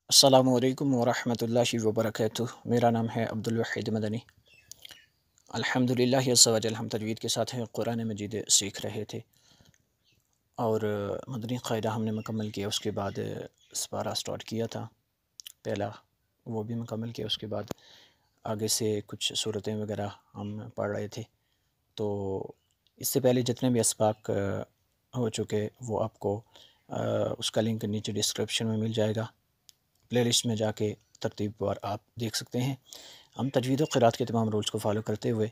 السلام علیکم ورحمۃ اللہ وبرکاتہ۔ میرا نام ہے عبدال وحید مدنی۔ الحمدللہ عز و جل، ہم تجوید کے ساتھ ہیں، قرآن مجید سیکھ رہے تھے اور مدنی قاعدہ ہم نے مکمل کیا۔ اس کے بعد سپارہ سٹارٹ کیا تھا پہلا، وہ بھی مکمل کیا۔ اس کے بعد آگے سے کچھ صورتیں وغیرہ ہم پڑھ رہے تھے۔ تو اس سے پہلے جتنے بھی اسباق ہو چکے وہ آپ کو اس کا لنک نیچے ڈسکرپشن میں مل جائے گا، پلے لسٹ میں جا کے ترتیب وار آپ دیکھ سکتے ہیں۔ ہم تجوید و قرات کے تمام رولز کو فالو کرتے ہوئے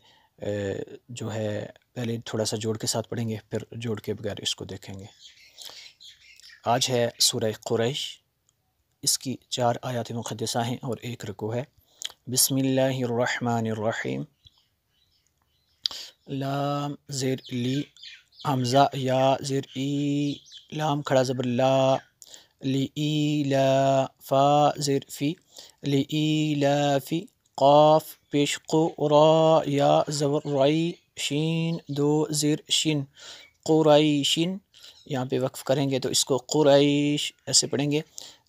جو ہے پہلے تھوڑا سا جوڑ کے ساتھ پڑھیں گے، پھر جوڑ کے بغیر اس کو دیکھیں گے۔ آج ہے سورہ قریش، اس کی 4 آیات مقدسہ ہیں اور 1 رکوع ہے۔ بسم اللہ الرحمن الرحیم۔ لام زیر لی، حمزہ یا زیر ای، لام کھڑا زبر لا، لی ای لا، فا زیر فی، لی ای لا فی، قاف پیش قو، را یا زبر رائی، شین 2 زیر شن، قرائشن۔ یہاں پہ وقف کریں گے تو اس کو قرائش ایسے پڑھیں گے،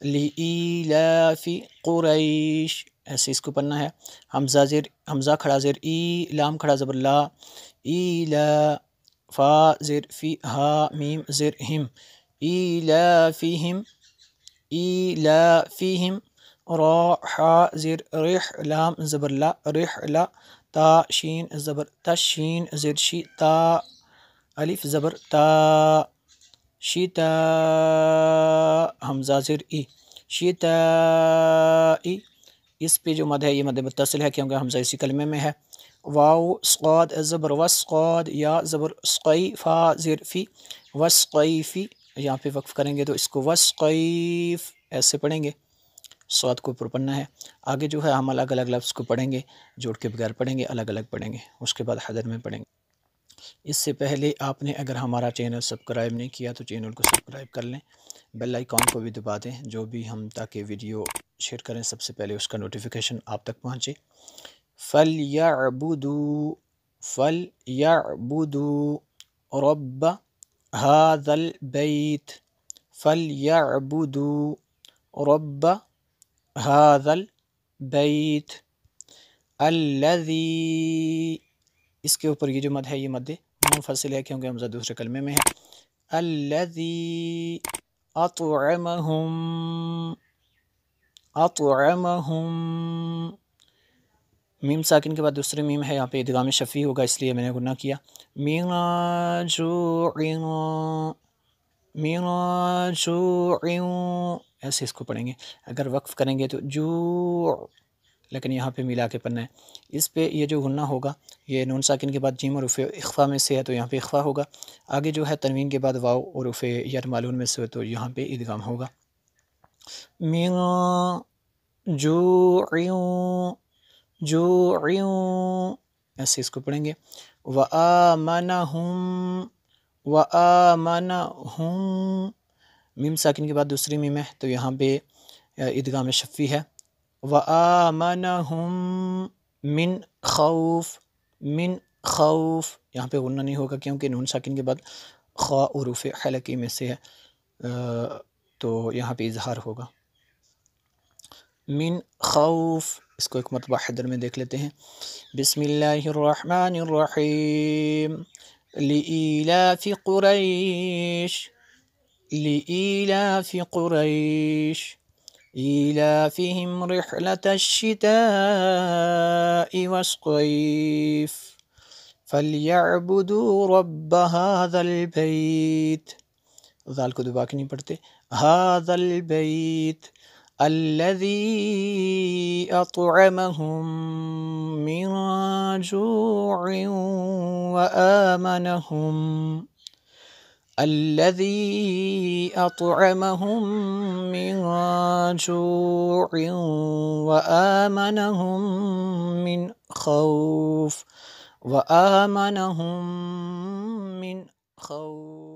لی ای لا فی قرائش ایسے اس کو پڑھنا ہے۔ حمزہ کھڑا زیر ای، لام کھڑا زبر لا، ای لا، فا زیر فی، ہا میم زیر ہم، ای لا فیہم، ای لا فیہم، را حا زیر رح، لام زبر لا، رح لا، تا شین زبر تش، شین زیر شی، تا الف زبر تا، شیتا، حمزہ زیر ای، شیتا ای۔ اس پہ جو مد ہے یہ مد متصل ہے کیونکہ حمزہ اسی کلمے میں ہے۔ واو صاد زبر وس، قاد یا زبر سقی، فا زیر فی، وسقیفی۔ یہاں پہ وقف کریں گے تو اس کو وسقیف ایسے پڑھیں گے، صاد کو اوپر پڑھنا ہے۔ آگے جو ہے ہم الگ الگ لفظ کو پڑھیں گے، جوڑ کے بغیر پڑھیں گے، الگ الگ پڑھیں گے، اس کے بعد حدر میں پڑھیں گے۔ اس سے پہلے آپ نے اگر ہمارا چینل سبسکرائب نہیں کیا تو چینل کو سبسکرائب کر لیں، بیل آئیکن کو بھی دبا دیں، جو بھی ہم تاکہ ویڈیو شیئر کریں سب سے پہلے اس کا نوٹیفیکیشن آپ تک پہنچے۔ فَلْيَعْبُدُوا فَلْيَعْبُدُوا رَبَّ هَذَا الْبَيْتِ فَلْيَعْبُدُوا رَبَّ هَذَا الْبَيْتِ الَّذِي، اس کے اوپر یہ جو مد ہے یہ مد منفصل ہے کیونکہ حمزہ دوسرے کلمے میں ہے۔ الَّذِي اطعمہم، میم ساکن کے بعد دوسرے میم ہے، یہاں پہ ادغام شفیع ہوگا اس لیے میں نے گناہ کیا۔ من جوع ایسے اس کو پڑھیں گے۔ اگر وقف کریں گے تو جوع، لیکن یہاں پہ ملا کے پڑھنا ہے۔ اس پہ یہ جو غنہ ہوگا یہ نون ساکن کے بعد جیم حروف اخفا میں سے ہے تو یہاں پہ اخفا ہوگا۔ آگے جو ہے تنوین کے بعد واو حروف یر معلوم میں سے ہے تو یہاں پہ ادغام ہوگا۔ من جوع ایسے اس کو پڑھیں گے۔ وآمنہم، میم ساکن کے بعد دوسری میم ہے تو یہاں پہ ادغام شفی ہے۔ وآمنہم من خوف، یہاں پہ غنہ نہیں ہوگا کیونکہ نون ساکن کے بعد خا حروف حلقی میں سے ہے تو یہاں پہ اظہار ہوگا۔ من خوف، اس کو ایک مرتبہ حدر میں دیکھ لیتے ہیں۔ بسم اللہ الرحمن الرحیم۔ لإیلاف قریش، لإیلاف قریش، إيلافهم رحلة الشتاء والصيف فليعبدوا رب هذا البيت، ذال کو دبا کے نہیں پڑھتے، هذا البيت الذي أطعمهم من جوع وآمنهم، الذي أطعمهم من جوع وآمنهم من خوف، وآمنهم من خوف۔